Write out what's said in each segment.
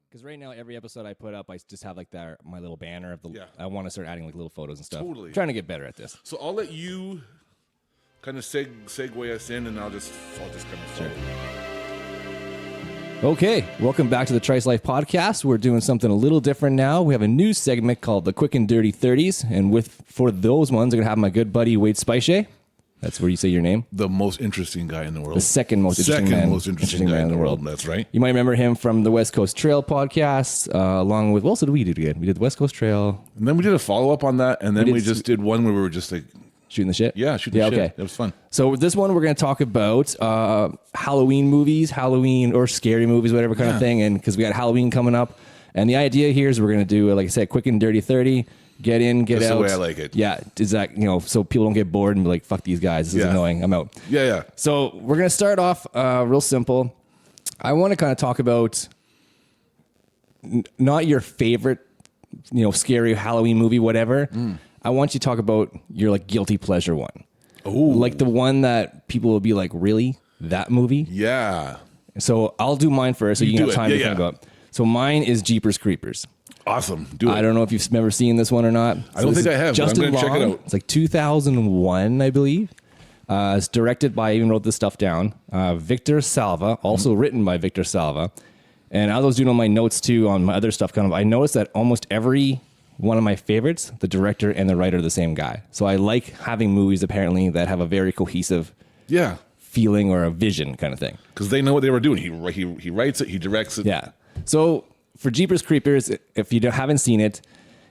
Because right now, every episode I put up, I just have like my little banner of the. Yeah. I want to start adding like little photos and stuff. Totally. I'm trying to get better at this. So I'll let you kind of segue us in, and I'll just kind of follow. Okay, welcome back to the Trice Life Podcast. We're doing something a little different now. We have a new segment called the Quick and Dirty 30s, and for those ones, I'm gonna have my good buddy Wade Speiche. That's where you say your name. The most interesting guy in the world. The second most interesting man in the world. That's right. You might remember him from the West Coast Trail podcast, along with, what else did we do again? We did the West Coast Trail. And then we did a follow-up on that, and then we just did one where we were just like... Shooting the shit? Yeah, shooting the shit. Okay. It was fun. So with this one, we're going to talk about Halloween movies, Halloween or scary movies, whatever kind of thing, and because we got Halloween coming up. And the idea here is we're going to do, like I said, quick and dirty 30. Get in, get That's out. the way I like it. Yeah, is that, so people don't get bored and be like, fuck these guys, this is annoying, I'm out. Yeah. So we're going to start off real simple. I want to kind of talk about not your favorite, scary Halloween movie, whatever. I want you to talk about your like guilty pleasure one. Oh, Like the one that people will be like, really? That movie? yeah. So I'll do mine first so you can do have time it. to Yeah, think yeah. about it. So mine is Jeepers Creepers. Awesome. Do it. I don't know if you've ever seen this one or not. I don't think I have, but I'm Justin gonna check it Long. out. It's like 2001, I believe. It's directed by, I even wrote this stuff down, Victor Salva, also written by Victor Salva. And I was doing all my notes too on my other stuff. I noticed that almost every one of my favorites, the director and the writer are the same guy. So I like having movies apparently that have a very cohesive Yeah. feeling or a vision kind of thing. Because they know what they were doing. He writes it, he directs it. Yeah. So for Jeepers Creepers, if you haven't seen it,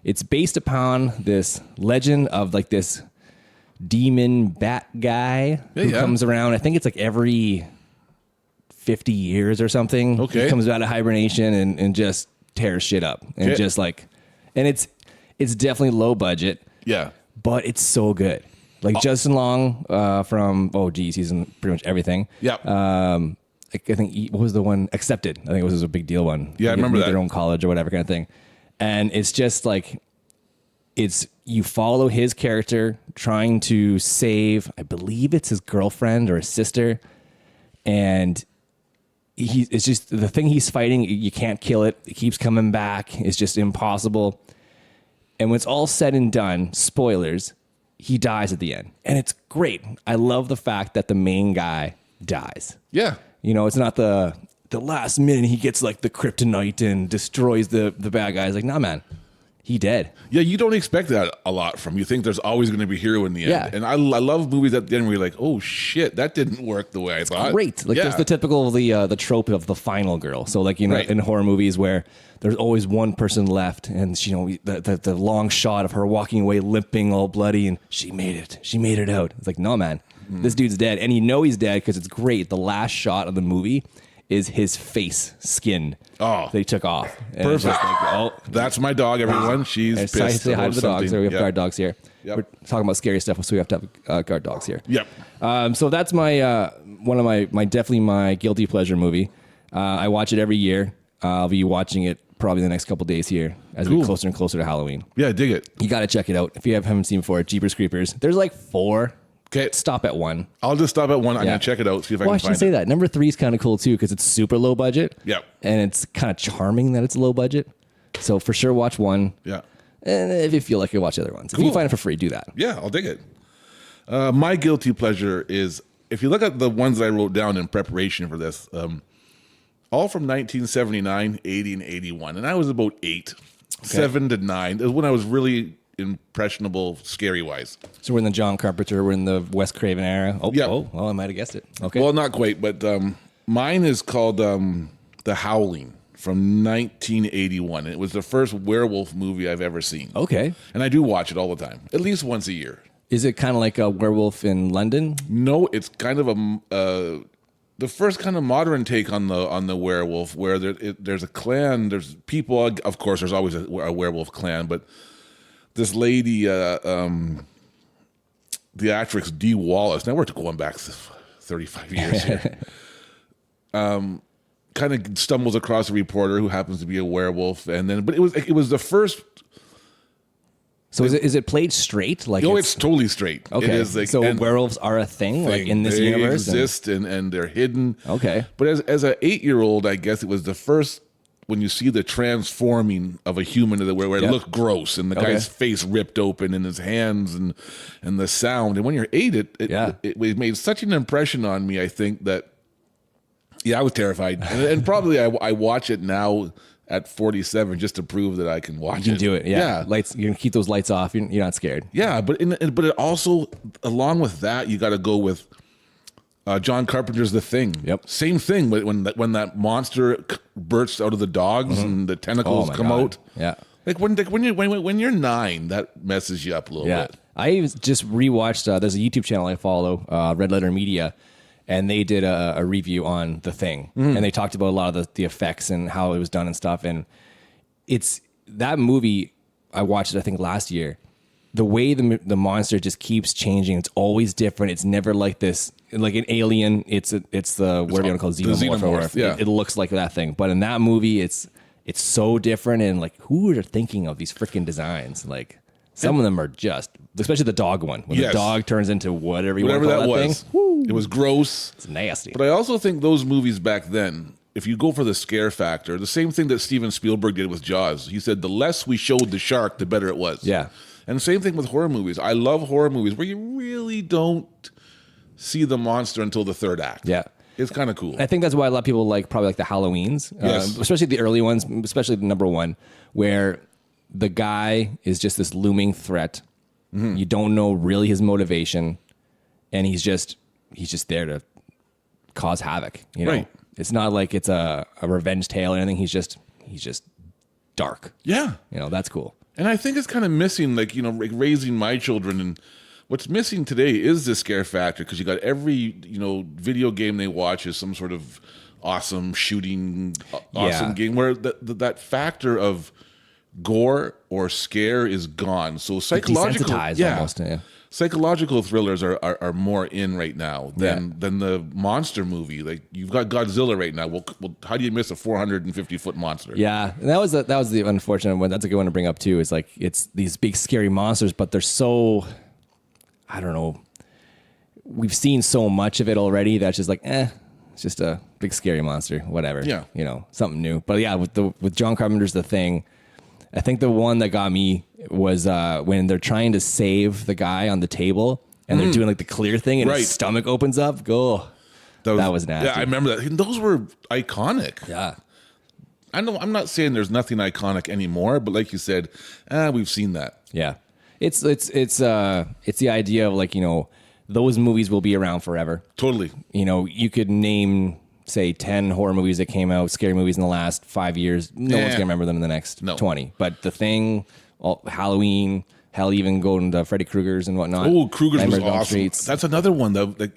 it's based upon this legend of like this demon bat guy who comes around. I think it's like every 50 years or something. Okay. He comes out of hibernation and just tears shit up. And just like, and it's definitely low budget. Yeah. But it's so good. Like Justin Long from, he's in pretty much everything. Yeah. I think, what was the one? Accepted. I think it was a big deal one. Yeah, I remember that. Their own college or whatever kind of thing. And it's just like, you follow his character trying to save, I believe it's his girlfriend or his sister. And it's just the thing he's fighting, you can't kill it. It keeps coming back. It's just impossible. And when it's all said and done, spoilers, he dies at the end. And it's great. I love the fact that the main guy dies. Yeah. It's not the last minute he gets like the kryptonite and destroys the bad guys. Like, nah, man, he dead. Yeah, you don't expect that a lot from. You think there's always going to be a hero in the end. Yeah. And I love movies at the end where you're like, oh shit, that didn't work the way I thought. Great. Like there's the typical the trope of the final girl. So like Right. in horror movies where there's always one person left, and the long shot of her walking away limping all bloody, and she made it out. It's like, no, man, this dude's dead, and he's dead because it's great. The last shot of the movie is his face skinned. Oh. They took off. And Perfect. it's just like, That's my dog, everyone. She's And pissed. say hi to the about dogs. So we have something. guard dogs here. Yep. We're talking about scary stuff, so we have to have guard dogs here. Yep. So that's my one of my definitely my guilty pleasure movie. I watch it every year. I'll be watching it probably the next couple days here as we get closer and closer to Halloween. Yeah, dig it. You got to check it out if you haven't seen before. Jeepers Creepers. There's like 4. Okay. Stop at 1. I'll just stop at 1. I'm Yeah. going to check it out, see if I Well, I can should find say it. that number 3 is kind of cool too because it's super low budget. Yep. And it's kind of charming that it's low budget. So for sure, watch 1. Yeah. And if you feel like you watch the other ones, if you Cool. find it for free, do that. Yeah, I'll dig it. My guilty pleasure is, if you look at the ones I wrote down in preparation for this, all from 1979, 80, and 81. And I was about 8, 7 to 9. It was when I was really impressionable, scary-wise. So we're in the John Carpenter, we're in the Wes Craven era. Yeah. I might have guessed it. Okay. Well, not quite, but mine is called The Howling from 1981. It was the first werewolf movie I've ever seen. Okay. And I do watch it all the time, at least once a year. Is it kind of like a Werewolf in London? No, it's kind of the first kind of modern take on the werewolf, where there's a clan, there's people. Of course, there's always a werewolf clan, but this lady, the actress Dee Wallace. Now we're going back 35 years here. Kind of stumbles across a reporter who happens to be a werewolf, but it was the first. So is it played straight? Like It's totally straight. Okay. It is like, so and werewolves are a thing, like in this they universe? exist and they're hidden. Okay. But as an 8-year-old, I guess it was the first when you see the transforming of a human to the where it Yep. looked gross and the Okay. guy's face ripped open and his hands and the sound. And when you're 8, Yeah. it made such an impression on me. I think that, yeah, I was terrified. And probably I watch it now at 47 just to prove that I can watch it. You can do it. Yeah. Yeah. Lights. You can keep those lights off. You're not scared. Yeah, but but it also, along with that, you got to go with John Carpenter's The Thing. Yep. Same thing when that monster bursts out of the dogs and the tentacles Oh my come God. out. Yeah. Like when you're 9, that messes you up a little Yeah. bit. I just rewatched, there's a YouTube channel I follow, Red Letter Media, and they did a review on The Thing. And they talked about a lot of the effects and how it was done and stuff. And it's that movie, I watched it, I think, last year. The way the monster just keeps changing. It's always different. It's never like this. Like an Alien, it's the whatever you want to call it, the xenomorph. Or xenomorph, whatever. yeah. It looks like that thing. But in that movie, it's so different. And like, who are thinking of these freaking designs? Like, some of them are just, especially the dog one. When Yes. the dog turns into whatever you Whatever want to that call that was. thing. It was gross. It's nasty. But I also think those movies back then, if you go for the scare factor, the same thing that Steven Spielberg did with Jaws. He said the less we showed the shark, the better it was. Yeah. And same thing with horror movies. I love horror movies where you really don't see the monster until the third act. Yeah. It's kind of cool. I think that's why a lot of people like probably like the Halloweens, Yes. especially the early ones, especially the number one, where the guy is just this looming threat. Mm-hmm. You don't know really his motivation, and he's just there to cause havoc. You know, Right. It's not like it's a revenge tale or anything. He's just dark. Yeah. You know, that's cool. And I think it's kind of missing, like, like raising my children. And what's missing today is the scare factor, because you got every, video game they watch is some sort of awesome shooting, awesome Yeah. game where that factor of gore or scare is gone. So psychological, Desensitized almost. Yeah. psychological thrillers are more in right now than the monster movie. Like, you've got Godzilla right now. Well, how do you miss a 450-foot monster? Yeah, and that was the unfortunate one. That's a good one to bring up too. Is like it's these big scary monsters, but they're so, I don't know. We've seen so much of it already that's just like, it's just a big scary monster, whatever. Yeah. Something new. But yeah, with John Carpenter's The Thing, I think the one that got me was when they're trying to save the guy on the table and they're doing like the clear thing and Right. his stomach opens up. Go. That was nasty. Yeah, I remember that. And those were iconic. Yeah. I know. I'm not saying there's nothing iconic anymore, but like you said, we've seen that. Yeah. It's the idea of like, those movies will be around forever. Totally. You could name, say, 10 horror movies that came out, scary movies in the last 5 years. No one's going to remember them in the next No. 20. But The Thing, Halloween, hell, even going to Freddy Krueger's and whatnot. Oh, Kruger's was Nightmare on Elm awesome. Streets. That's another one that, like,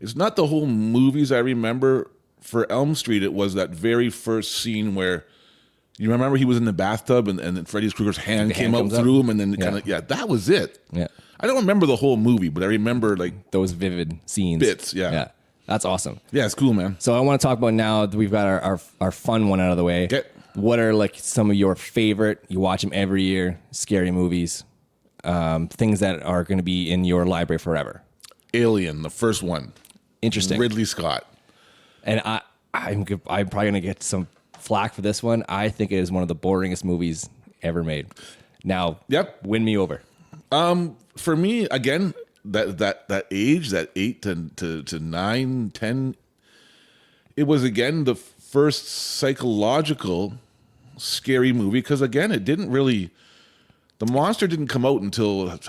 it's not the whole movies I remember. For Elm Street, it was that very first scene where you remember he was in the bathtub and then Freddy Krueger's hand The came hand out comes up? through him and then Yeah. that was it. Yeah. I don't remember the whole movie, but I remember like, Those vivid scenes. Bits, yeah. Yeah. That's awesome. yeah, it's cool, man. So I want to talk about now that we've got our fun one out of the way. Okay. What are like some of your favorite, you watch them every year, scary movies, things that are going to be in your library forever? Alien, the first one. Interesting. Ridley Scott. And I'm probably going to get some flack for this one. I think it is one of the boringest movies ever made. Now, Yep. win me over. For me, again, that age, that 8 to 9, 10, it was again the first psychological scary movie, because again, it didn't really, the monster didn't come out until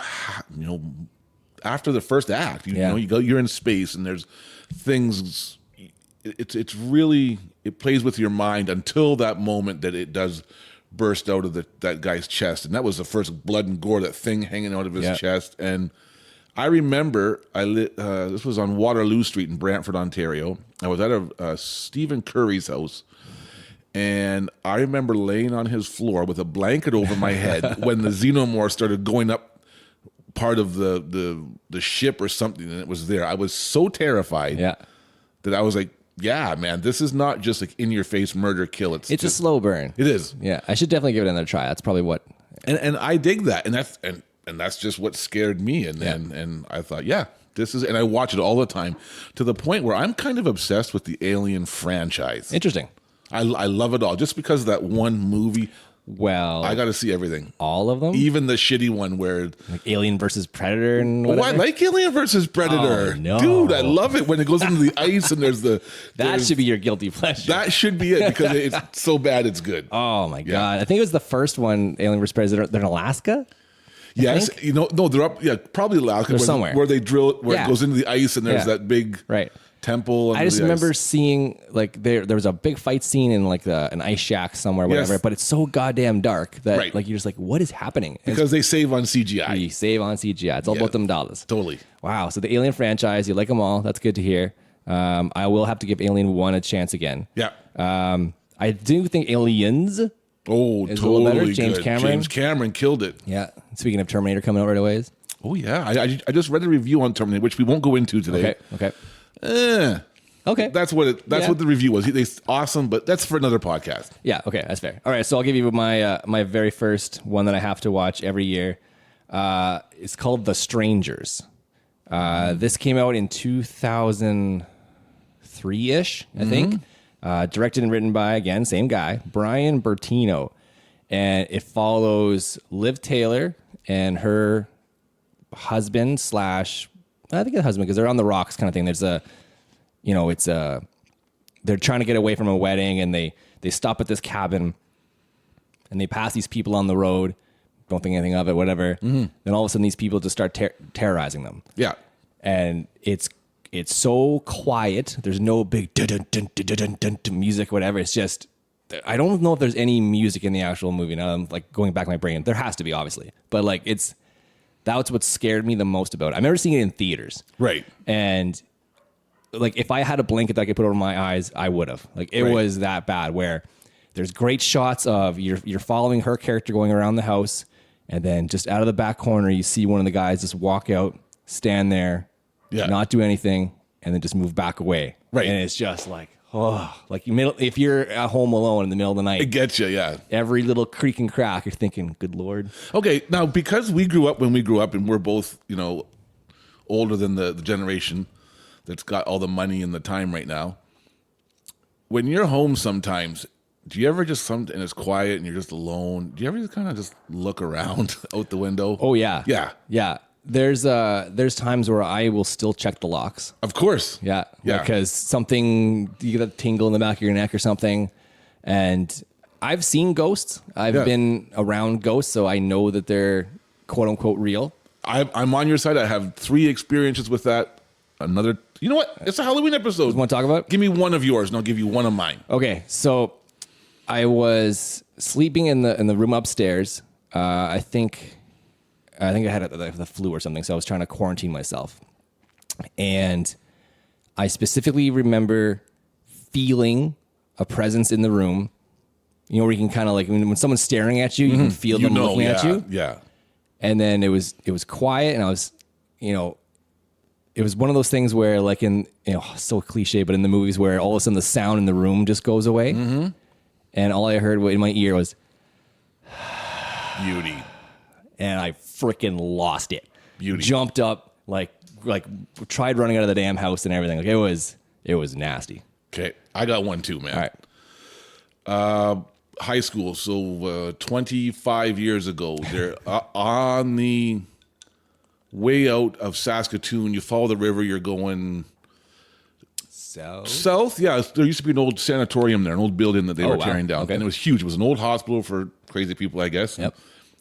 after the first act. You're in space and there's things. It's really, it plays with your mind until that moment that it does burst out of that guy's chest, and that was the first blood and gore, that thing hanging out of his chest. And I remember this was on Waterloo Street in Brantford, Ontario. I was at Stephen Curry's house, and I remember laying on his floor with a blanket over my head when the xenomorph started going up part of the ship or something, and it was there. I was so terrified that I was like, yeah, man, this is not just like in your face murder kill. It's a slow burn. It is. Yeah, I should definitely give it another try. That's probably what. And I dig that, and that's just what scared me. And I thought, yeah, this is, and I watch it all the time to the point where I'm kind of obsessed with the Alien franchise. Interesting. I love it all. Just because of that one movie, Well, I got to see everything. all of them? Even the shitty one where Like Alien versus Predator and oh, whatever? I like Alien versus Predator. Oh, no. Dude, I love it when it goes into the ice and there's That should be your guilty pleasure. that should be it because it's so bad it's good. Oh my god! I think it was the first one, Alien vs Predator. They're in Alaska. Yes, no, they're up. Yeah, probably Alaska, somewhere. where they drill, where Yeah. it goes into the ice, and there's Yeah. that big Right. temple. I just under the remember ice. seeing like there was a big fight scene in like an ice shack somewhere, whatever. Yes. But it's so goddamn dark that Right. like you're just like, what is happening? And because they save on CGI. you save on CGI. It's all about them dollars. Totally. Wow. So the Alien franchise, you like them all. That's good to hear. I will have to give Alien 1 a chance again. Yeah. I do think Aliens. Oh, Is it a little better? totally James good. Cameron? James Cameron killed it. Yeah. Speaking of Terminator coming out right away. Oh yeah, I just read a review on Terminator, which we won't go into today. Okay. Eh, Okay. that's what Yeah. what the review was. It's awesome, but that's for another podcast. Yeah, okay, that's fair. All right, so I'll give you my my very first one that I have to watch every year. It's called The Strangers. This came out in 2003-ish, I think. Directed and written by, again, same guy, Brian Bertino. And it follows Liv Taylor and her husband slash, I think the husband, because they're on the rocks kind of thing. There's a, they're trying to get away from a wedding, and they stop at this cabin, and they pass these people on the road, don't think anything of it, whatever. Then all of a sudden these people just start terrorizing them, Yeah. and it's so quiet. There's no big dun dun dun dun dun dun dun music, whatever. It's just, I don't know if there's any music in the actual movie. Now I'm like going back in my brain. There has to be, obviously, but like that's what scared me the most about it. I remember seeing it in theaters, Right. and like if I had a blanket that I could put over my eyes, I would have. Like it Right. was that bad. Where there's great shots of you're following her character going around the house, and then just out of the back corner you see one of the guys just walk out, stand there, Yeah. not do anything, and then just move back away. Right. And it's just like, oh, like if you're at home alone in the middle of the I night, get you. Yeah. every little creak and crack, you're thinking, good Lord. Okay. Now, because we grew up when we grew up, and we're both, older than the generation that's got all the money and the time right now. When you're home, sometimes, do you ever just and it's quiet and you're just alone? Do you ever just kind of just look around out the window? Oh yeah. Yeah. Yeah. There's times where I will still check the locks. Of course. Yeah. Yeah. Because something, you get a tingle in the back of your neck or something. And I've seen ghosts. I've Yeah. been around ghosts, so I know that they're quote unquote real. I'm on your side. I have 3 experiences with that. Another, you know what? It's a Halloween episode. Want to talk about? Give me one of yours, and I'll give you one of mine. Okay. So I was sleeping in the room upstairs. I think I had the flu or something, so I was trying to quarantine myself. And I specifically remember feeling a presence in the room. You know, where you can kind of like when someone's staring at you, you can feel them looking at you. Yeah. And then it was quiet, and I was, it was one of those things where like so cliche, but in the movies where all of a sudden the sound in the room just goes away. And all I heard in my ear was, Beauty. and I freaking lost it. Beauty. Jumped up, like tried running out of the damn house and everything. Like it was nasty. Okay. I got one too, man. All right. High school. So 25 years ago, they're on the way out of Saskatoon. You follow the river. You're going So south. Yeah, there used to be an old sanatorium there, an old building that they were wow. tearing down. Okay. And it was huge. It was an old hospital for crazy people, I guess. Yep.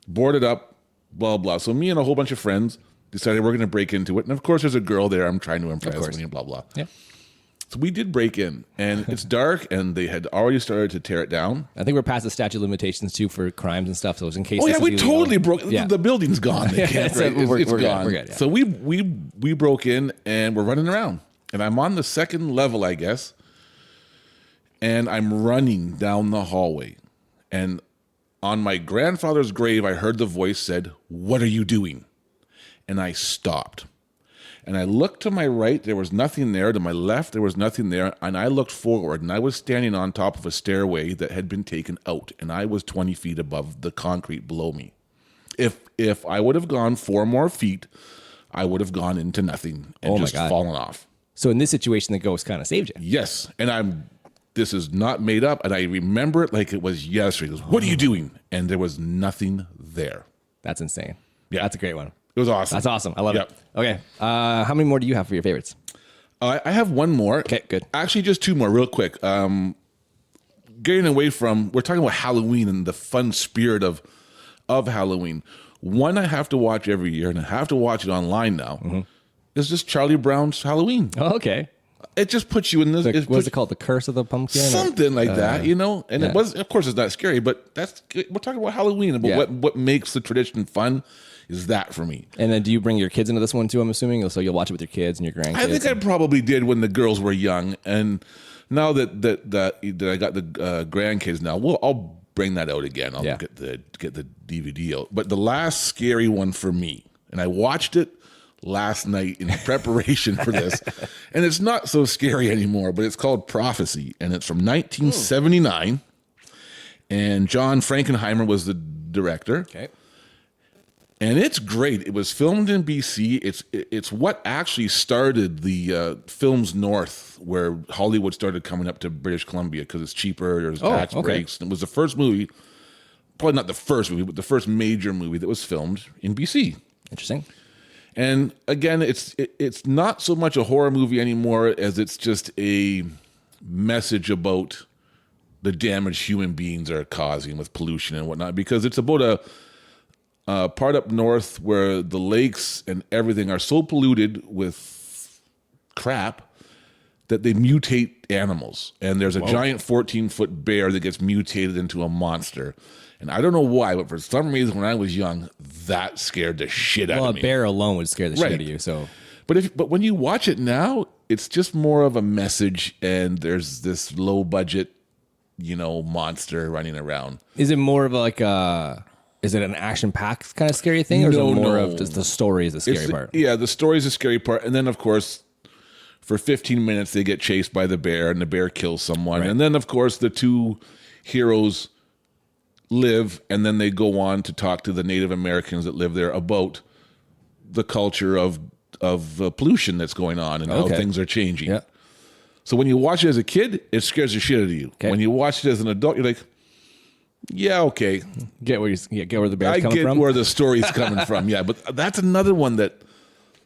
Boarded up, blah, blah. So me and a whole bunch of friends decided we're going to break into it. And of course, there's a girl there I'm trying to impress, course. and blah, blah. yeah, So we did break in, and it's dark, and they had already started to tear it down. I think we're past the statute of limitations too for crimes and stuff. So it's in case. Oh yeah, this we is illegal. totally broke. Yeah. The building's gone. They can't, So right? we're It's good. gone. We're good, yeah. So we broke in, and we're running around, and I'm on the second level, I guess, and I'm running down the hallway, and on my grandfather's grave, I heard the voice said, "What are you doing?" And I stopped. And I looked to my right, there was nothing there. To my left, there was nothing there. And I looked forward, and I was standing on top of a stairway that had been taken out. And I was 20 feet above the concrete below me. If I would have gone 4 more feet, I would have gone into nothing and Oh my just God. fallen off. So in this situation, the ghost kind of saved you. Yes. And I'm this is not made up. And I remember it like it was yesterday. He goes, what are you doing? And there was nothing there. That's insane. Yeah. That's a great one. It was awesome. That's awesome. I love Yep. it. Okay. How many more do you have for your favorites? I have one more. Okay, good. Actually, just two more real quick. Getting away from, we're talking about Halloween and the fun spirit of Halloween. One I have to watch every year, and I have to watch it online now, is just Charlie Brown's Halloween. Oh, okay. It just puts you in this. What is it called? The Curse of the Pumpkin? Something like that, you know? And yeah. it was, of course, it's not scary, but we're talking about Halloween. But Yeah. what makes the tradition fun is that for me. And then do you bring your kids into this one too, I'm assuming? So you'll watch it with your kids and your grandkids? I think I probably did when the girls were young, and now that I got the grandkids now, I'll bring that out again. I'll Yeah. get the DVD out. But the last scary one for me, and I watched it last night in preparation for this, and it's not so scary anymore. But it's called Prophecy, and it's from 1979, and John Frankenheimer was the director. Okay. And it's great. It was filmed in BC. It's what actually started the Films North, where Hollywood started coming up to British Columbia because it's cheaper. There's tax breaks. And it was the first movie, probably not the first movie, but the first major movie that was filmed in BC. Interesting. And again, it's not so much a horror movie anymore as it's just a message about the damage human beings are causing with pollution and whatnot, because it's about a part up north where the lakes and everything are so polluted with crap that they mutate animals. And there's a giant 14-foot bear that gets mutated into a monster. And I don't know why, but for some reason when I was young, that scared the shit out Well, of a me. bear alone would scare the shit Right. out of you. So But when you watch it now, it's just more of a message, and there's this low budget, monster running around. is it more of like is it an action-packed kind of scary thing, or is it more of just the story is the scary part? Yeah, the story's the scary part. And then, of course, for 15 minutes, they get chased by the bear, and the bear kills someone. Right. And then, of course, the two heroes live, and then they go on to talk to the Native Americans that live there about the culture of pollution that's going on and how Okay. things are changing. Yeah. So when you watch it as a kid, it scares the shit out of you. Okay. When you watch it as an adult, you're like, yeah, okay. Get where the bear's I coming get from? where the story's coming from. Yeah, but that's another one that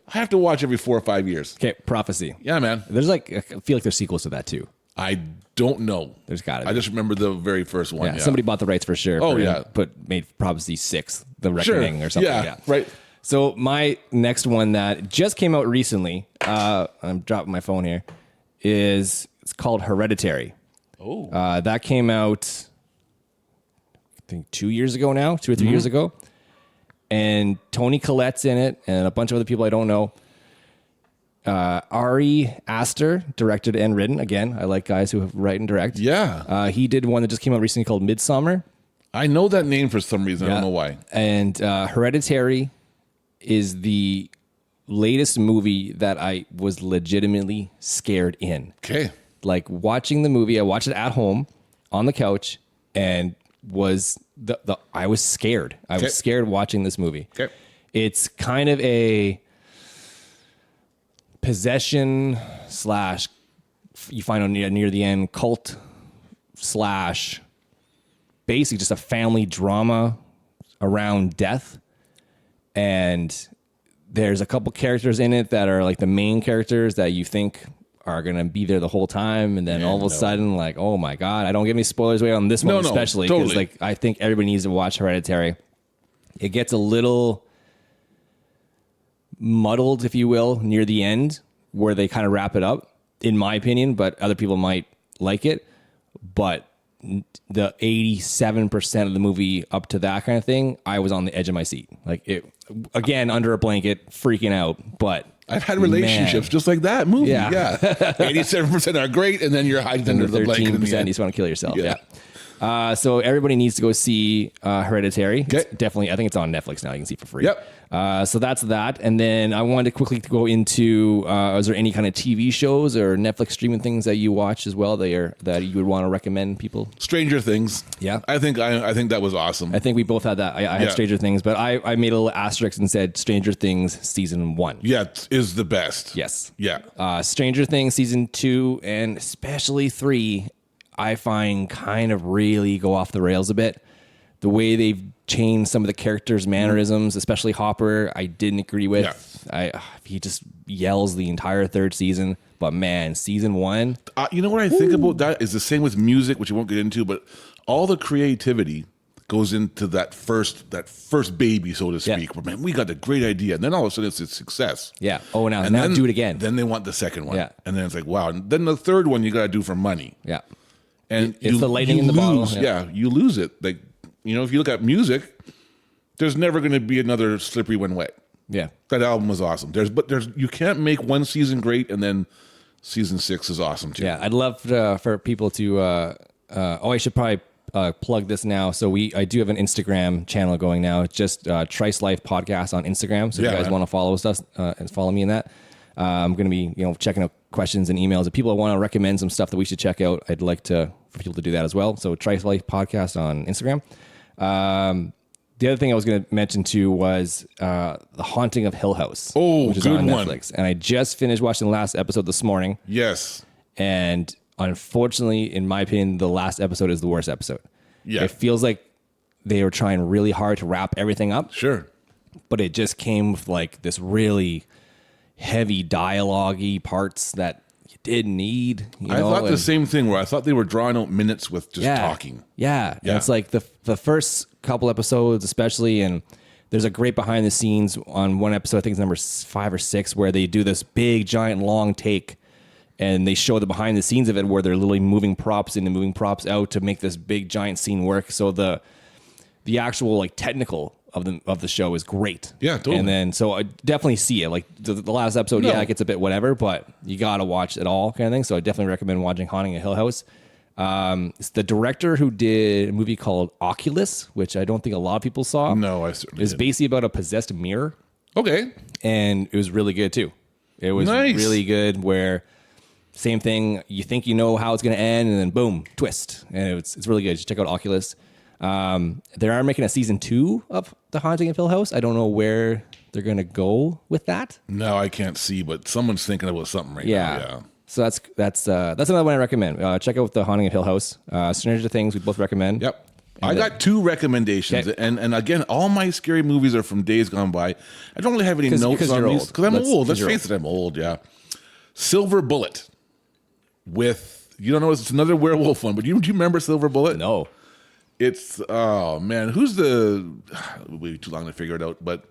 I have to watch every 4 or 5 years. Okay, Prophecy. Yeah, man. There's I feel like there's sequels to that too. I don't know. There's gotta I be. just remember the very first one. Yeah, somebody bought the rights for sure. Oh, yeah. Made Prophecy 6, The Sure. Reckoning or something. Yeah, right. So my next one that just came out recently, I'm dropping my phone here, it's called Hereditary. Oh. That came out, I think 2 years ago now, 2 or 3 Mm-hmm. years ago. And Toni Collette's in it, and a bunch of other people I don't know. Ari Aster directed and written. Again, I like guys who have write and direct. Yeah. He did one that just came out recently called Midsummer. I know that name for some reason. I don't know why. And Hereditary is the latest movie that I was legitimately scared in. Okay. Like watching the movie, I watched it at home on the couch and was I was scared. I Okay. was scared watching this movie. Okay. It's kind of a possession slash, you find out near the end, cult slash basically just a family drama around death. And there's a couple characters in it that are like the main characters that you think are going to be there the whole time. And then all of a sudden, like, oh my God, I don't get any spoilers away on this one, No, especially because totally. like, I think everybody needs to watch Hereditary. It gets a little muddled, if you will, near the end where they kind of wrap it up, in my opinion, but other people might like it. But the 87% of the movie up to that kind of thing, I was on the edge of my seat. Like it, again, under a blanket, freaking out. But I've had relationships just like that movie. Yeah. Yeah. 87% are great, and then you're hiding under the blanket. In the 13%, end. you just want to kill yourself. Yeah. Yeah. So everybody needs to go see Hereditary. It's Okay. definitely, I think it's on Netflix now. You can see it for free. Yep. So that's that. And then I wanted to quickly go into, is there any kind of TV shows or Netflix streaming things that you watch as well that you would want to recommend people? Stranger Things. Yeah. I think that was awesome. I think we both had that. I had Yeah. Stranger Things, but I made a little asterisk and said Stranger Things season 1. Yeah, it is the best. Yes. Yeah. Stranger Things season 2 and especially 3 I find kind of really go off the rails a bit. The way they've changed some of the characters' mannerisms, especially Hopper, I didn't agree with. He just yells the entire third season. But man, season 1. You know what I think about that is the same with music, which we won't get into, but all the creativity goes into that first baby, so to speak. But man, we got a great idea, and then all of a sudden it's a success. Yeah. Oh, now And then do it again. Then they want the second one. Yeah. And then it's like, wow. And then the third one you got to do for money. Yeah. And It's the lightning in the bottle. lose. Yeah. You lose it. Like, if you look at music, there's never going to be another Slippery When Wet. Yeah. That album was awesome. You can't make one season great and then season 6 is awesome too. Yeah. I'd love for people to. I should probably plug this now. So I do have an Instagram channel going now. It's just Trice Life Podcast on Instagram. So if you guys want to follow us and follow me in that. I'm going to be checking out questions and emails. If people want to recommend some stuff that we should check out, I'd like for people to do that as well. So Trice Life Podcast on Instagram. The other thing I was going to mention too was The Haunting of Hill House. Oh, which is good on one. Netflix. And I just finished watching the last episode this morning. Yes. And unfortunately, in my opinion, the last episode is the worst episode. Yeah. It feels like they were trying really hard to wrap everything up. Sure. But it just came with like this really heavy dialogue-y parts that you didn't need. I thought the same thing where I thought they were drawing out minutes with just talking. Yeah. And it's like the first couple episodes especially, and there's a great behind the scenes on one episode, I think it's number 5 or 6, where they do this big, giant, long take, and they show the behind the scenes of it where they're literally moving props in and moving props out to make this big, giant scene work. So the actual like technical of the show is great. Yeah, totally. And then so I definitely see it. Like the last episode, it gets a bit whatever, but you gotta watch it all kind of thing. So I definitely recommend watching Haunting of Hill House. It's the director who did a movie called Oculus, which I don't think a lot of people saw. No, I certainly It's didn't. basically about a possessed mirror, Okay. and it was really good too. It was Nice. really good. Where same thing, you think you know how it's going to end, and then boom, twist, and it's really good. Just check out Oculus. They are making a season 2 of The Haunting of Hill House. I don't know where they're going to go with that. No, I can't see, but someone's thinking about something right now. Yeah. So that's another one I recommend. Check out The Haunting of Hill House. Stranger Things, we both recommend. Yep. I got 2 recommendations, Okay. and again, all my scary movies are from days gone by. I don't really have any notes because on you're these old. because I'm old. Let's you're face it, I'm old. Yeah. Silver Bullet with you don't know it's another werewolf one, but do you remember Silver Bullet? No. It's oh man, who's the? It'll be too long to figure it out, but.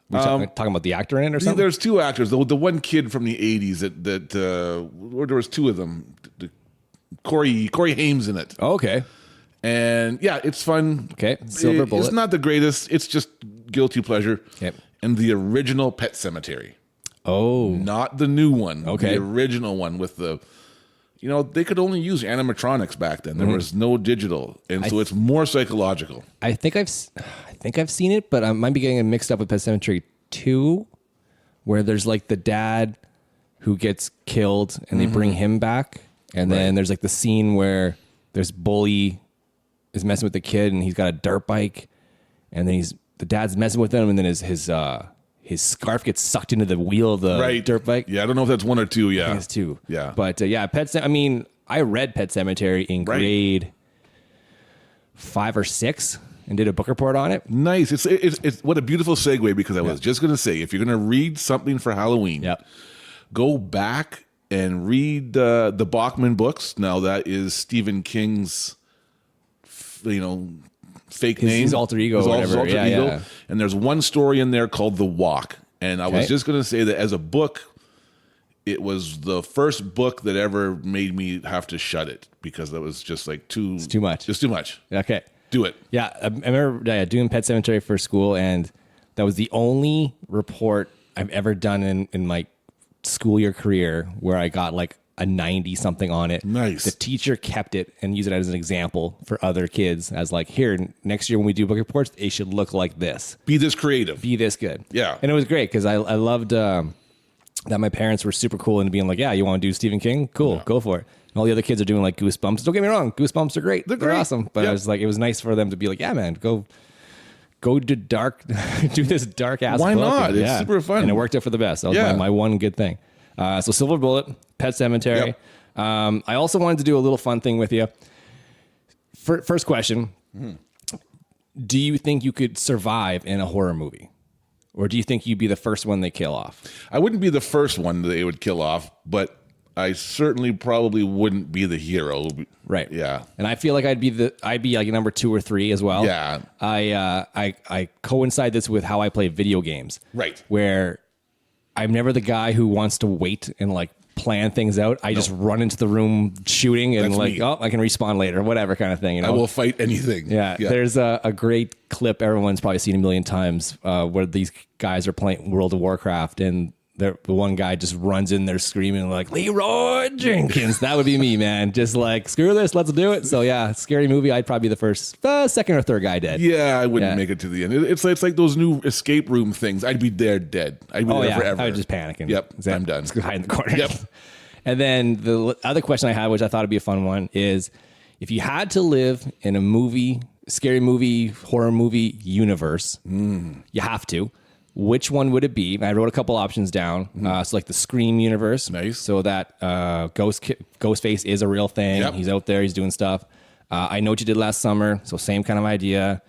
We're talking about the actor in it or something? There's 2 actors. The one kid from the '80s that there was 2 of them. Corey Haim's in it, Oh, okay. and yeah, it's fun. Okay. Silver Bullet. It's not the greatest. It's just guilty pleasure. Okay. And the original Pet Cemetery, Oh. not the new one. Okay. The original one with the. They could only use animatronics back then. There was no digital, and so it's more psychological. I think I've seen it, but I might be getting it mixed up with Pet Sematary 2, where there's like the dad who gets killed and they bring him back, and then there's like the scene where there's bully is messing with the kid and he's got a dirt bike, and then the dad's messing with him, and then his scarf gets sucked into the wheel of the dirt bike. Yeah, I don't know if that's 1 or 2. Yeah, I think it's 2. Yeah. But I read Pet Cemetery in grade 5 or 6 and did a book report on it. Nice. It's what a beautiful segue, because I was just going to say, if you're going to read something for Halloween, go back and read the Bachman books. Now that is Stephen King's, fake name, his alter ego, or whatever. Yeah. And there's one story in there called The Walk. And I was just going to say that as a book, it was the first book that ever made me have to shut it, because that was just like too much. Just too much. Okay. Do it. Yeah, I remember doing Pet Cemetery for school, and that was the only report I've ever done in my school year career where I got like a 90 something on it. Nice. The teacher kept it and used it as an example for other kids, as like, here, next year when we do book reports, they should look like this. Be this creative. Be this good. Yeah. And it was great because I loved that my parents were super cool into being like, yeah, you want to do Stephen King? Cool, go for it. And all the other kids are doing like Goosebumps. Don't get me wrong, Goosebumps are great. They're great. awesome. But I was like, it was nice for them to be like, yeah, man, go do dark, do this dark ass. Why book. not? And, It's super fun. and it worked out for the best. That was my one good thing. So Silver Bullet, Pet Cemetery. I also wanted to do a little fun thing with you. First question. Do you think you could survive in a horror movie? Or do you think you'd be the first one they kill off? I wouldn't be the first one that they would kill off, but I certainly probably wouldn't be the hero. Right. Yeah. And I feel like I'd be like number 2 or 3 as well. Yeah. I coincide this with how I play video games. Right. Where I'm never the guy who wants to wait and like plan things out. I just run into the room shooting and That's like, me. oh, I can respawn later, whatever kind of thing. You know? I will fight anything. Yeah, there's a great clip everyone's probably seen a million times where these guys are playing World of Warcraft and the one guy just runs in there screaming like, Leroy Jenkins. That would be me, man. Just like, screw this, let's do it. So yeah, scary movie. I'd probably be the first, second or third guy dead. Yeah, I wouldn't Yeah. make it to the end. It's like those new escape room things. I'd be there dead. I'd be Oh there yeah, forever. I would just panic and Yep, I'm done. Just hide in the corner. Yep. And then the other question I had, which I thought would be a fun one, is if you had to live in a movie, scary movie, horror movie universe, you have to. Which one would it be? I wrote a couple options down. So like the Scream universe. Nice. So that Ghostface is a real thing. Yep. He's out there. He's doing stuff. I Know What You Did Last Summer. So same kind of idea.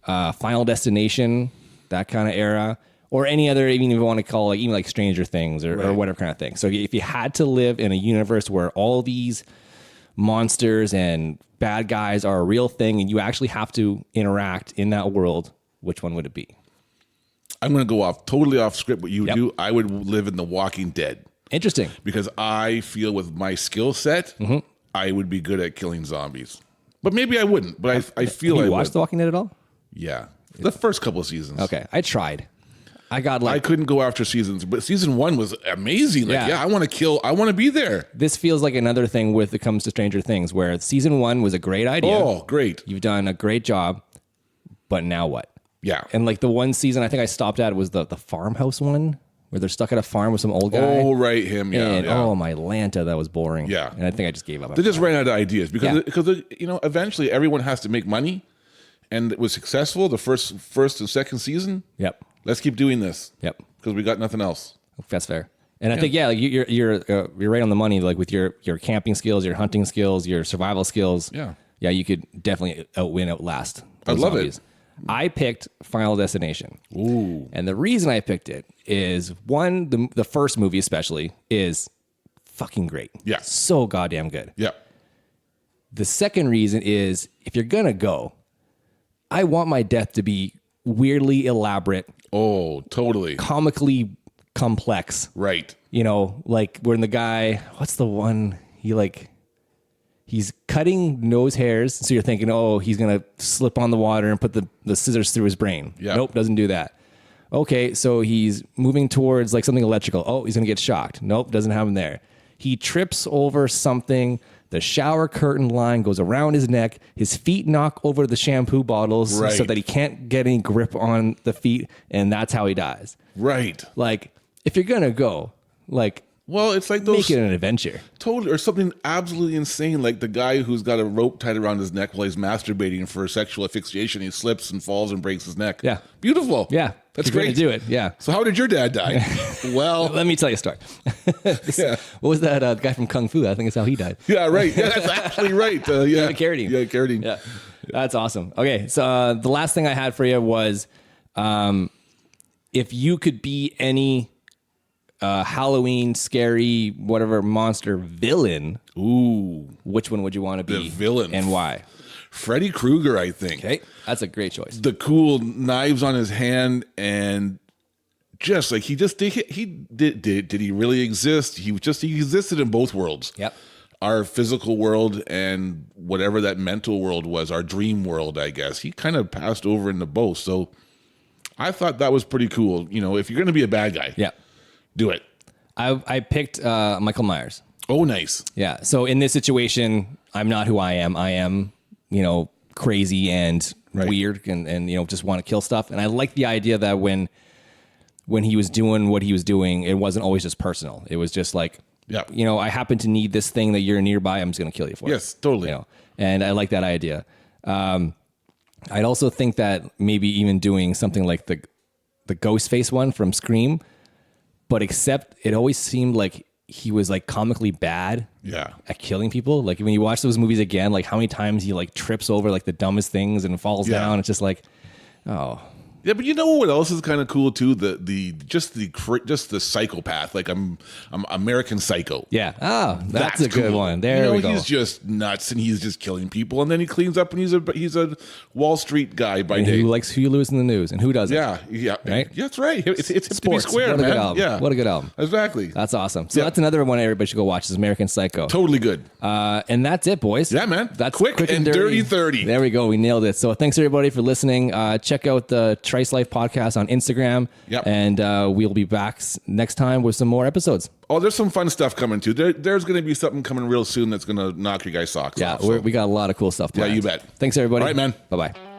Final Destination, that kind of era. Or any other, even if you want to call like even like Stranger Things or whatever kind of thing. So if you had to live in a universe where all these monsters and bad guys are a real thing and you actually have to interact in that world, which one would it be? I'm going to go totally off script what you would Yep. do. I would live in The Walking Dead Interesting. because I feel with my skill set, I would be good at killing zombies. But maybe I wouldn't. But I feel Have I you watched would. The Walking Dead at all? Yeah. The first couple of seasons. Okay. I tried. I got I like, couldn't go after seasons, but season 1 was amazing. Like, Yeah. yeah, I want to kill. I want to be there. this feels like another thing with it comes to Stranger Things where season 1 was a great idea. Oh, great. You've done a great job, but now what? Yeah. And like the one season I think I stopped at was the farmhouse one where they're stuck at a farm with some old guy. Oh, right. Him. Yeah. and yeah. oh my Lanta, that was boring. Yeah. And I think I just gave up. They just ran out of ideas because Yeah. because eventually everyone has to make money, and it was successful the first and second season. Yep. Let's keep doing this. Yep. Because we got nothing else. That's fair. And I think like you're right on the money. Like with your camping skills, your hunting skills, your survival skills. Yeah. Yeah, you could definitely outlast. I those love zombies. it. I picked Final Destination. Ooh. And the reason I picked it is one, the first movie especially is fucking great. Yeah. So goddamn good. Yeah. The second reason is if you're gonna go, I want my death to be weirdly elaborate, Oh, totally. comically complex. Right. You know, like when the guy, what's the one he's cutting nose hairs. So you're thinking, oh, he's going to slip on the water and put the scissors through his brain. Yeah. Nope, doesn't do that. Okay, so he's moving towards like something electrical. Oh, he's going to get shocked. Nope, doesn't happen there. He trips over something. The shower curtain line goes around his neck. His feet knock over the shampoo bottles so Right. that he can't get any grip on the feet. And that's how he dies. Right. Like, if you're going to go, like, Well, it's like those make it an adventure. totally or something absolutely insane, like the guy who's got a rope tied around his neck while he's masturbating for sexual asphyxiation. He slips and falls and breaks his neck. Yeah. Beautiful. Yeah. That's if you're gonna great. do it. Yeah. So how did your dad die? Well, Let me tell you a story. yeah. What was that guy from Kung Fu? I think it's how he died. Yeah, right. Yeah, that's actually right. Yeah. Carradine. Yeah, Carradine. Yeah. That's awesome. Okay. So the last thing I had for you was if you could be any Halloween, scary, whatever monster villain, Ooh. which one would you want to be? The villain. And why? Freddy Krueger, I think. Okay. That's a great choice. The cool knives on his hand and just like he did he really exist? He existed in both worlds. Yep. Our physical world and whatever that mental world was, our dream world, I guess. He kind of passed over into both. So I thought that was pretty cool. You know, if you're going to be a bad guy, Yeah. do it. I picked Michael Myers. Oh, nice. Yeah. So in this situation, I'm not who I am. I am, crazy and Right. weird and just want to kill stuff. And I like the idea that when he was doing what he was doing, it wasn't always just personal. It was just like, Yeah. I happen to need this thing that you're nearby. I'm just going to kill you for it. Yes, totally. And I like that idea. I'd also think that maybe even doing something like the Ghostface one from Scream, but except it always seemed like he was like comically bad Yeah. at killing people. Like when you watch those movies again, like how many times he like trips over like the dumbest things and falls Yeah. down. It's just like, oh. Yeah, but you know what else is kind of cool too? Just the psychopath. Like I'm American Psycho. Yeah. Oh, that's a good cool. one. There we go. He's just nuts and he's just killing people, and then he cleans up and he's a Wall Street guy by And day. who likes Huey Lewis in the News and who doesn't? Yeah. Right? Yeah, that's right. It's hip to be Sports. square, What a man. good album. Yeah. What a good album. Exactly. That's awesome. So Yeah. that's another one everybody should go watch is American Psycho. Totally good. And that's it, boys. Yeah, man. That's Quick and dirty 30. There we go. We nailed it. So thanks everybody for listening. Check out the Trice Life podcast on Instagram. Yep. And we'll be back next time with some more episodes. Oh, there's some fun stuff coming too. There's going to be something coming real soon that's going to knock your guys' socks Yeah, off. So. we got a lot of cool stuff planned. you bet. Thanks everybody. All right, man. Bye-bye.